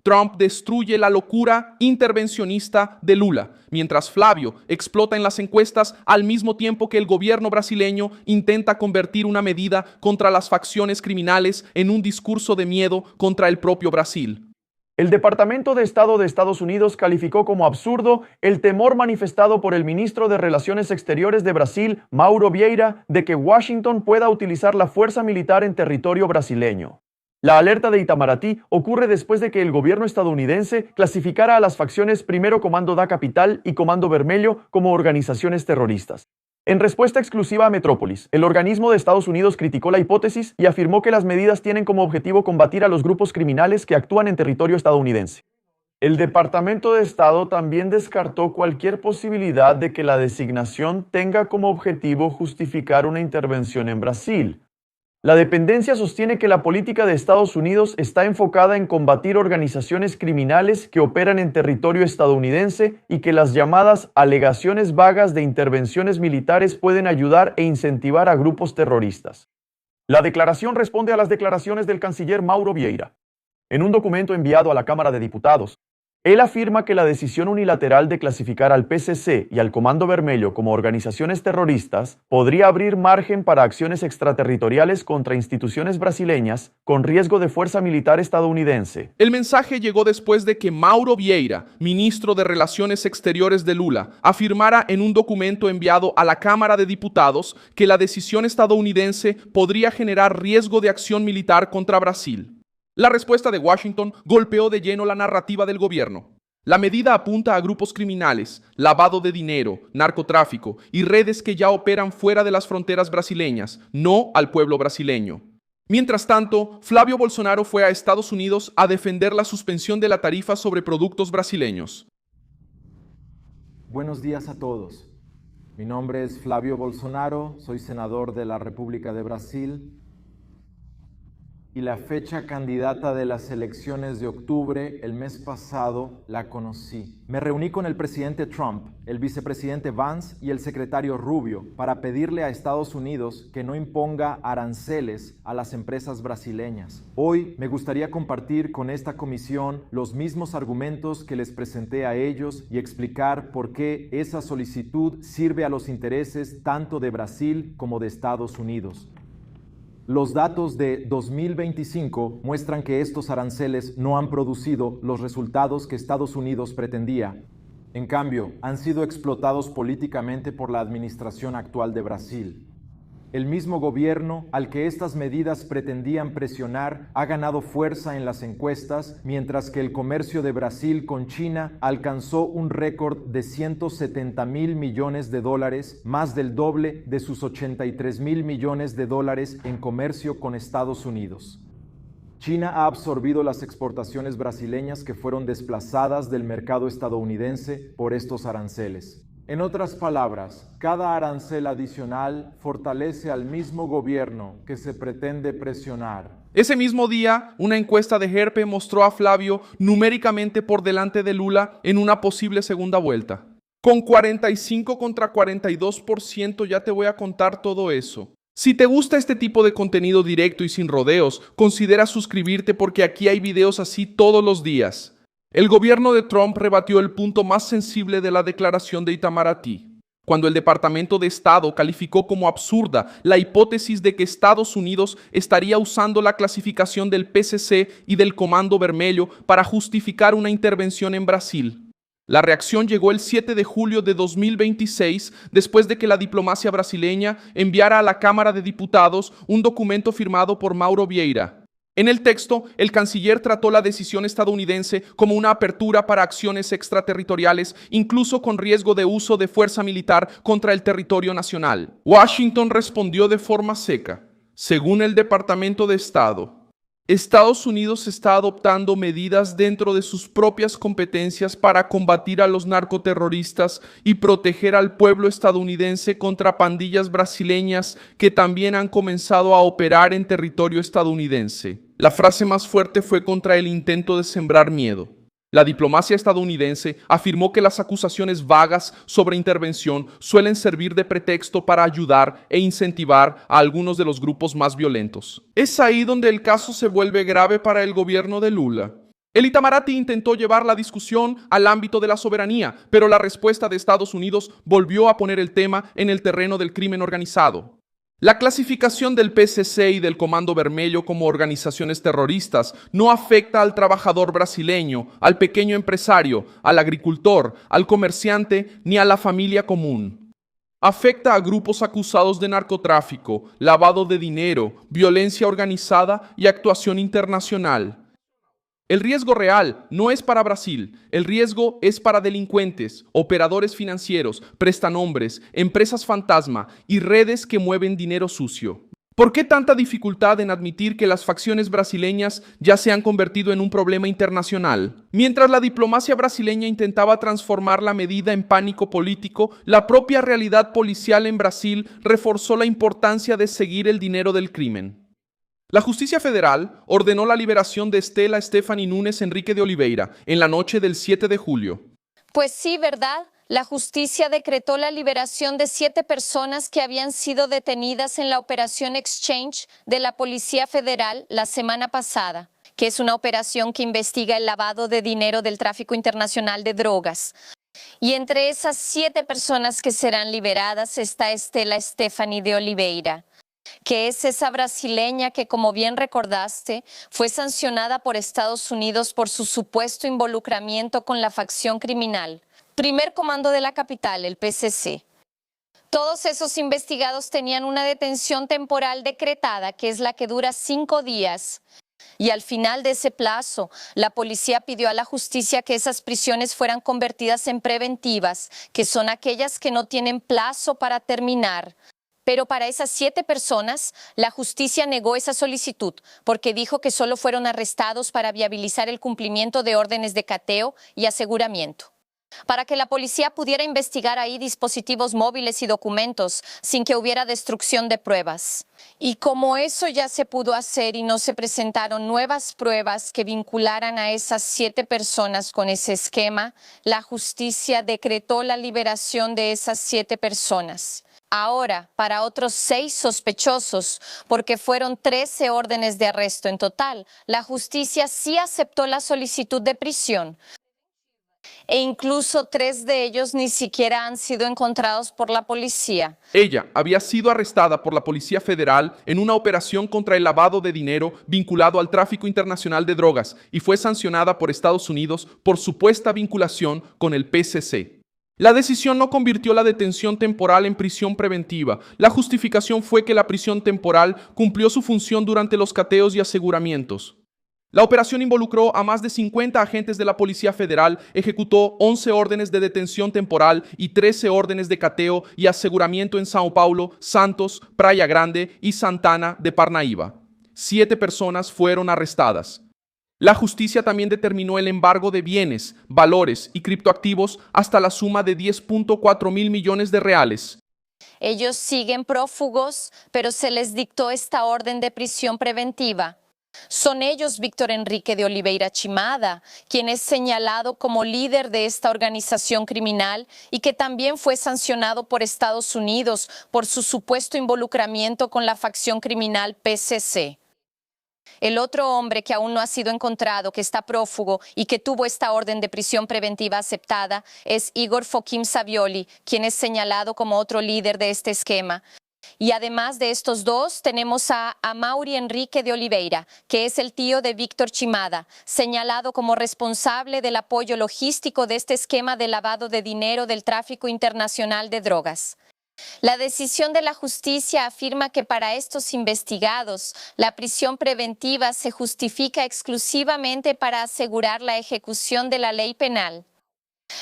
Trump destruye la locura intervencionista de Lula, mientras Flávio explota en las encuestas al mismo tiempo que el gobierno brasileño intenta convertir una medida contra las facciones criminales en un discurso de miedo contra el propio Brasil. El Departamento de Estado de Estados Unidos calificó como absurdo el temor manifestado por el ministro de Relaciones Exteriores de Brasil, Mauro Vieira, de que Washington pueda utilizar la fuerza militar en territorio brasileño. La alerta de Itamaraty ocurre después de que el gobierno estadounidense clasificara a las facciones Primero Comando da Capital y Comando Vermelho como organizaciones terroristas. En respuesta exclusiva a Metrópolis, el organismo de Estados Unidos criticó la hipótesis y afirmó que las medidas tienen como objetivo combatir a los grupos criminales que actúan en territorio estadounidense. El Departamento de Estado también descartó cualquier posibilidad de que la designación tenga como objetivo justificar una intervención en Brasil. La dependencia sostiene que la política de Estados Unidos está enfocada en combatir organizaciones criminales que operan en territorio estadounidense y que las llamadas alegaciones vagas de intervenciones militares pueden ayudar e incentivar a grupos terroristas. La declaración responde a las declaraciones del canciller Mauro Vieira. En un documento enviado a la Cámara de Diputados, él afirma que la decisión unilateral de clasificar al PCC y al Comando Vermelho como organizaciones terroristas podría abrir margen para acciones extraterritoriales contra instituciones brasileñas con riesgo de fuerza militar estadounidense. El mensaje llegó después de que Mauro Vieira, ministro de Relaciones Exteriores de Lula, afirmara en un documento enviado a la Cámara de Diputados que la decisión estadounidense podría generar riesgo de acción militar contra Brasil. La respuesta de Washington golpeó de lleno la narrativa del gobierno. La medida apunta a grupos criminales, lavado de dinero, narcotráfico y redes que ya operan fuera de las fronteras brasileñas, no al pueblo brasileño. Mientras tanto, Flávio Bolsonaro fue a Estados Unidos a defender la suspensión de la tarifa sobre productos brasileños. Buenos días a todos. Mi nombre es Flávio Bolsonaro, soy senador de la República de Brasil y la fecha candidata de las elecciones de octubre, el mes pasado, la conocí. Me reuní con el presidente Trump, el vicepresidente Vance y el secretario Rubio para pedirle a Estados Unidos que no imponga aranceles a las empresas brasileñas. Hoy me gustaría compartir con esta comisión los mismos argumentos que les presenté a ellos y explicar por qué esa solicitud sirve a los intereses tanto de Brasil como de Estados Unidos. Los datos de 2025 muestran que estos aranceles no han producido los resultados que Estados Unidos pretendía. En cambio, han sido explotados políticamente por la administración actual de Brasil. El mismo gobierno al que estas medidas pretendían presionar ha ganado fuerza en las encuestas, mientras que el comercio de Brasil con China alcanzó un récord de 170.000 millones de dólares, más del doble de sus 83.000 millones de dólares en comercio con Estados Unidos. China ha absorbido las exportaciones brasileñas que fueron desplazadas del mercado estadounidense por estos aranceles. En otras palabras, cada arancel adicional fortalece al mismo gobierno que se pretende presionar. Ese mismo día, una encuesta de Herpe mostró a Flávio numéricamente por delante de Lula en una posible segunda vuelta. Con 45 contra 42% ya te voy a contar todo eso. Si te gusta este tipo de contenido directo y sin rodeos, considera suscribirte porque aquí hay videos así todos los días. El gobierno de Trump rebatió el punto más sensible de la declaración de Itamaraty, cuando el Departamento de Estado calificó como absurda la hipótesis de que Estados Unidos estaría usando la clasificación del PCC y del Comando Vermelho para justificar una intervención en Brasil. La reacción llegó el 7 de julio de 2026, después de que la diplomacia brasileña enviara a la Cámara de Diputados un documento firmado por Mauro Vieira. En el texto, el canciller trató la decisión estadounidense como una apertura para acciones extraterritoriales, incluso con riesgo de uso de fuerza militar contra el territorio nacional. Washington respondió de forma seca. Según el Departamento de Estado, Estados Unidos está adoptando medidas dentro de sus propias competencias para combatir a los narcoterroristas y proteger al pueblo estadounidense contra pandillas brasileñas que también han comenzado a operar en territorio estadounidense. La frase más fuerte fue contra el intento de sembrar miedo. La diplomacia estadounidense afirmó que las acusaciones vagas sobre intervención suelen servir de pretexto para ayudar e incentivar a algunos de los grupos más violentos. Es ahí donde el caso se vuelve grave para el gobierno de Lula. El Itamaraty intentó llevar la discusión al ámbito de la soberanía, pero la respuesta de Estados Unidos volvió a poner el tema en el terreno del crimen organizado. La clasificación del PCC y del Comando Vermelho como organizaciones terroristas no afecta al trabajador brasileño, al pequeño empresario, al agricultor, al comerciante ni a la familia común. Afecta a grupos acusados de narcotráfico, lavado de dinero, violencia organizada y actuación internacional. El riesgo real no es para Brasil, el riesgo es para delincuentes, operadores financieros, prestanombres, empresas fantasma y redes que mueven dinero sucio. ¿Por qué tanta dificultad en admitir que las facciones brasileñas ya se han convertido en un problema internacional? Mientras la diplomacia brasileña intentaba transformar la medida en pánico político, la propia realidad policial en Brasil reforzó la importancia de seguir el dinero del crimen. La justicia federal ordenó la liberación de Estela Stephanie Nunes Enrique de Oliveira en la noche del 7 de julio. Pues sí, ¿verdad? La justicia decretó la liberación de 7 personas que habían sido detenidas en la operación Exchange de la Policía Federal la semana pasada, que es una operación que investiga el lavado de dinero del tráfico internacional de drogas. Y entre esas 7 personas que serán liberadas está Estela Stephanie de Oliveira, que es esa brasileña que, como bien recordaste, fue sancionada por Estados Unidos por su supuesto involucramiento con la facción criminal, Primer Comando de la Capital, el PCC. Todos esos investigados tenían una detención temporal decretada, que es la que dura 5 días. Y al final de ese plazo, la policía pidió a la justicia que esas prisiones fueran convertidas en preventivas, que son aquellas que no tienen plazo para terminar. Pero para esas 7 personas, la justicia negó esa solicitud porque dijo que solo fueron arrestados para viabilizar el cumplimiento de órdenes de cateo y aseguramiento, para que la policía pudiera investigar ahí dispositivos móviles y documentos sin que hubiera destrucción de pruebas. Y como eso ya se pudo hacer y no se presentaron nuevas pruebas que vincularan a esas 7 personas con ese esquema, la justicia decretó la liberación de esas 7 personas. Ahora, para otros 6 sospechosos, porque fueron 13 órdenes de arresto en total, la justicia sí aceptó la solicitud de prisión. E incluso 3 de ellos ni siquiera han sido encontrados por la policía. Ella había sido arrestada por la Policía Federal en una operación contra el lavado de dinero vinculado al tráfico internacional de drogas y fue sancionada por Estados Unidos por supuesta vinculación con el PCC. La decisión no convirtió la detención temporal en prisión preventiva. La justificación fue que la prisión temporal cumplió su función durante los cateos y aseguramientos. La operación involucró a más de 50 agentes de la Policía Federal, ejecutó 11 órdenes de detención temporal y 13 órdenes de cateo y aseguramiento en São Paulo, Santos, Praia Grande y Santana de Parnaíba. 7 personas fueron arrestadas. La justicia también determinó el embargo de bienes, valores y criptoactivos hasta la suma de 10.4 mil millones de reales. Ellos siguen prófugos, pero se les dictó esta orden de prisión preventiva. Son ellos Víctor Enrique de Oliveira Chimada, quien es señalado como líder de esta organización criminal y que también fue sancionado por Estados Unidos por su supuesto involucramiento con la facción criminal PCC. El otro hombre que aún no ha sido encontrado, que está prófugo y que tuvo esta orden de prisión preventiva aceptada, es Igor Fokim Savioli, quien es señalado como otro líder de este esquema. Y además de estos dos, tenemos a Amaury Enrique de Oliveira, que es el tío de Víctor Chimada, señalado como responsable del apoyo logístico de este esquema de lavado de dinero del tráfico internacional de drogas. La decisión de la justicia afirma que para estos investigados, la prisión preventiva se justifica exclusivamente para asegurar la ejecución de la ley penal.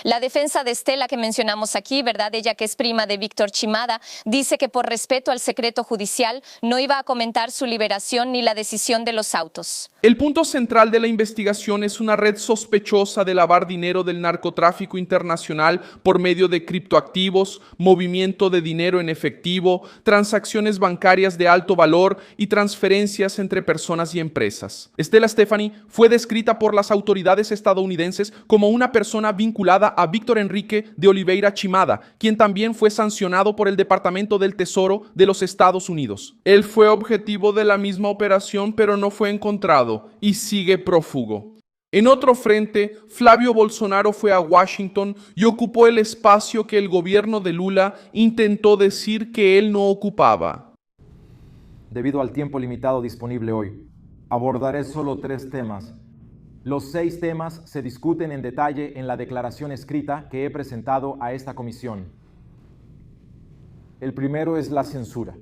La defensa de Estela que mencionamos aquí, ¿verdad? Ella que es prima de Víctor Chimada, dice que por respeto al secreto judicial no iba a comentar su liberación ni la decisión de los autos. El punto central de la investigación es una red sospechosa de lavar dinero del narcotráfico internacional por medio de criptoactivos, movimiento de dinero en efectivo, transacciones bancarias de alto valor y transferencias entre personas y empresas. Estela Stephanie fue descrita por las autoridades estadounidenses como una persona vinculada a Víctor Enrique de Oliveira Chimada, quien también fue sancionado por el Departamento del Tesoro de los Estados Unidos. Él fue objetivo de la misma operación, pero no fue encontrado y sigue prófugo. En otro frente, Flavio Bolsonaro fue a Washington y ocupó el espacio que el gobierno de Lula intentó decir que él no ocupaba. Debido al tiempo limitado disponible hoy, abordaré solo 3 temas. Los 6 temas se discuten en detalle en la declaración escrita que he presentado a esta comisión. El primero es la censura.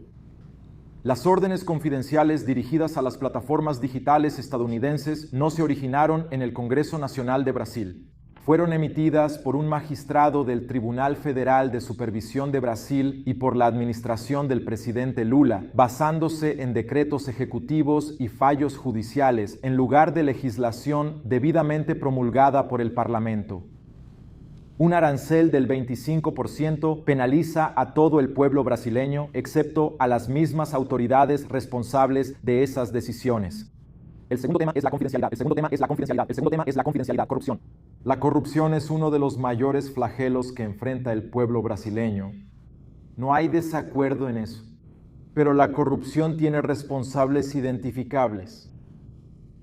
Las órdenes confidenciales dirigidas a las plataformas digitales estadounidenses no se originaron en el Congreso Nacional de Brasil. Fueron emitidas por un magistrado del Tribunal Federal de Supervisión de Brasil y por la administración del presidente Lula, basándose en decretos ejecutivos y fallos judiciales en lugar de legislación debidamente promulgada por el Parlamento. Un arancel del 25% penaliza a todo el pueblo brasileño, excepto a las mismas autoridades responsables de esas decisiones. El segundo tema es la confidencialidad. El segundo tema es la confidencialidad. El segundo tema es la confidencialidad. Corrupción. La corrupción es uno de los mayores flagelos que enfrenta el pueblo brasileño. No hay desacuerdo en eso. Pero la corrupción tiene responsables identificables.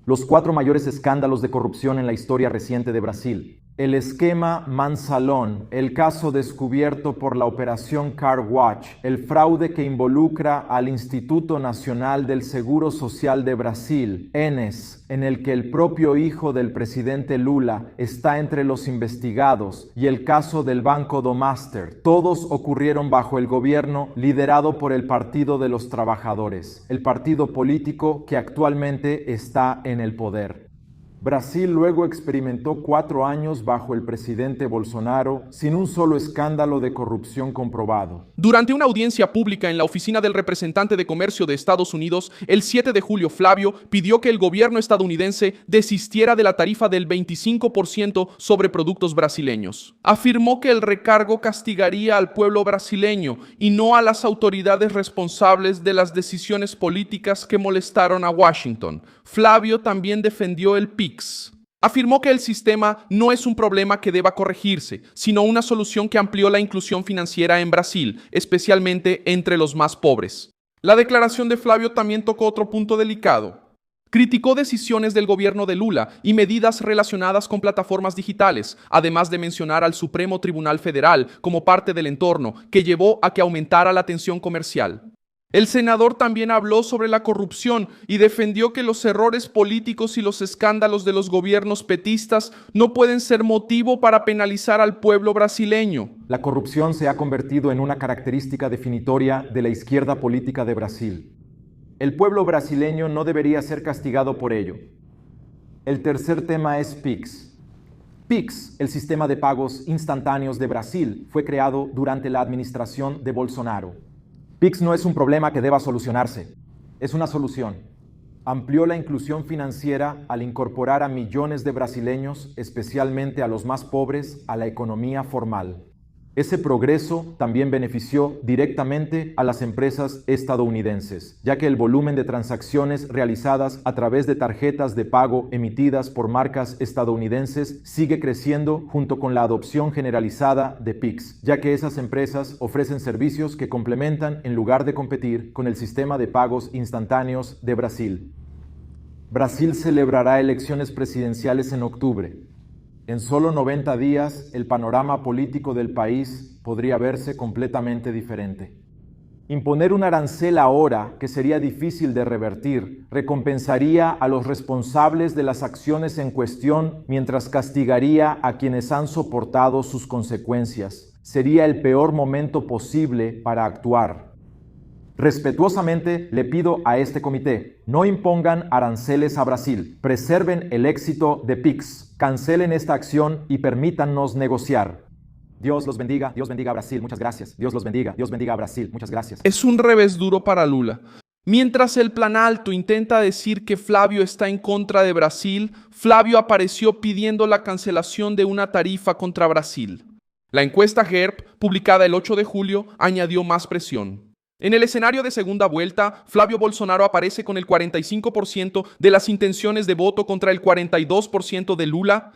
Los 4 mayores escándalos de corrupción en la historia reciente de Brasil. El esquema Mansalón, el caso descubierto por la Operación Car Watch, el fraude que involucra al Instituto Nacional del Seguro Social de Brasil, ENES, en el que el propio hijo del presidente Lula está entre los investigados, y el caso del Banco do Master. Todos ocurrieron bajo el gobierno liderado por el Partido de los Trabajadores, el partido político que actualmente está en el poder. Brasil luego experimentó 4 años bajo el presidente Bolsonaro sin un solo escándalo de corrupción comprobado. Durante una audiencia pública en la oficina del representante de comercio de Estados Unidos, el 7 de julio, Flavio pidió que el gobierno estadounidense desistiera de la tarifa del 25% sobre productos brasileños. Afirmó que el recargo castigaría al pueblo brasileño y no a las autoridades responsables de las decisiones políticas que molestaron a Washington. Flavio también defendió el PIX. Afirmó que el sistema no es un problema que deba corregirse, sino una solución que amplió la inclusión financiera en Brasil, especialmente entre los más pobres. La declaración de Flavio también tocó otro punto delicado. Criticó decisiones del gobierno de Lula y medidas relacionadas con plataformas digitales, además de mencionar al Supremo Tribunal Federal como parte del entorno que llevó a que aumentara la tensión comercial. El senador también habló sobre la corrupción y defendió que los errores políticos y los escándalos de los gobiernos petistas no pueden ser motivo para penalizar al pueblo brasileño. La corrupción se ha convertido en una característica definitoria de la izquierda política de Brasil. El pueblo brasileño no debería ser castigado por ello. El tercer tema es PIX. PIX, el sistema de pagos instantáneos de Brasil, fue creado durante la administración de Bolsonaro. PIX no es un problema que deba solucionarse, es una solución. Amplió la inclusión financiera al incorporar a millones de brasileños, especialmente a los más pobres, a la economía formal. Ese progreso también benefició directamente a las empresas estadounidenses, ya que el volumen de transacciones realizadas a través de tarjetas de pago emitidas por marcas estadounidenses sigue creciendo junto con la adopción generalizada de PIX, ya que esas empresas ofrecen servicios que complementan en lugar de competir con el sistema de pagos instantáneos de Brasil. Brasil celebrará elecciones presidenciales en octubre. En solo 90 días, el panorama político del país podría verse completamente diferente. Imponer un arancel ahora, que sería difícil de revertir, recompensaría a los responsables de las acciones en cuestión, mientras castigaría a quienes han soportado sus consecuencias. Sería el peor momento posible para actuar. Respetuosamente le pido a este comité, no impongan aranceles a Brasil, preserven el éxito de PIX, cancelen esta acción y permítannos negociar. Dios los bendiga a Brasil, muchas gracias. Dios los bendiga a Brasil, muchas gracias. Es un revés duro para Lula. Mientras el Planalto intenta decir que Flavio está en contra de Brasil, Flavio apareció pidiendo la cancelación de una tarifa contra Brasil. La encuesta GERP, publicada el 8 de julio, añadió más presión. En el escenario de segunda vuelta, Flavio Bolsonaro aparece con el 45% de las intenciones de voto contra el 42% de Lula.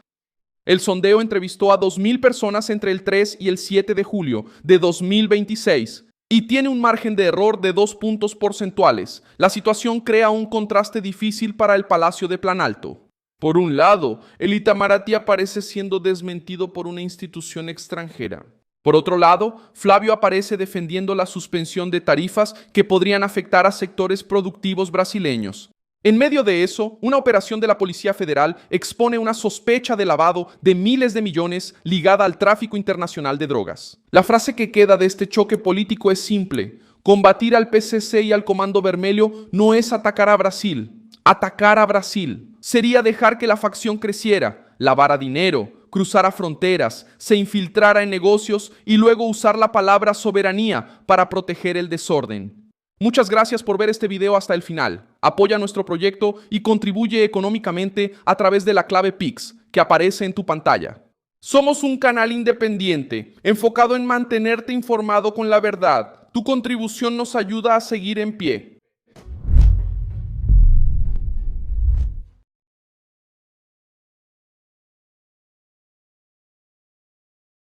El sondeo entrevistó a 2.000 personas entre el 3 y el 7 de julio de 2026 y tiene un margen de error de 2 puntos porcentuales. La situación crea un contraste difícil para el Palacio de Planalto. Por un lado, el Itamaraty aparece siendo desmentido por una institución extranjera. Por otro lado, Flavio aparece defendiendo la suspensión de tarifas que podrían afectar a sectores productivos brasileños. En medio de eso, una operación de la Policía Federal expone una sospecha de lavado de miles de millones ligada al tráfico internacional de drogas. La frase que queda de este choque político es simple: combatir al PCC y al Comando Vermelho no es atacar a Brasil. Atacar a Brasil sería dejar que la facción creciera, lavara dinero, cruzara fronteras, se infiltrara en negocios y luego usar la palabra soberanía para proteger el desorden. Muchas gracias por ver este video hasta el final. Apoya nuestro proyecto y contribuye económicamente a través de la clave Pix que aparece en tu pantalla. Somos un canal independiente, enfocado en mantenerte informado con la verdad. Tu contribución nos ayuda a seguir en pie.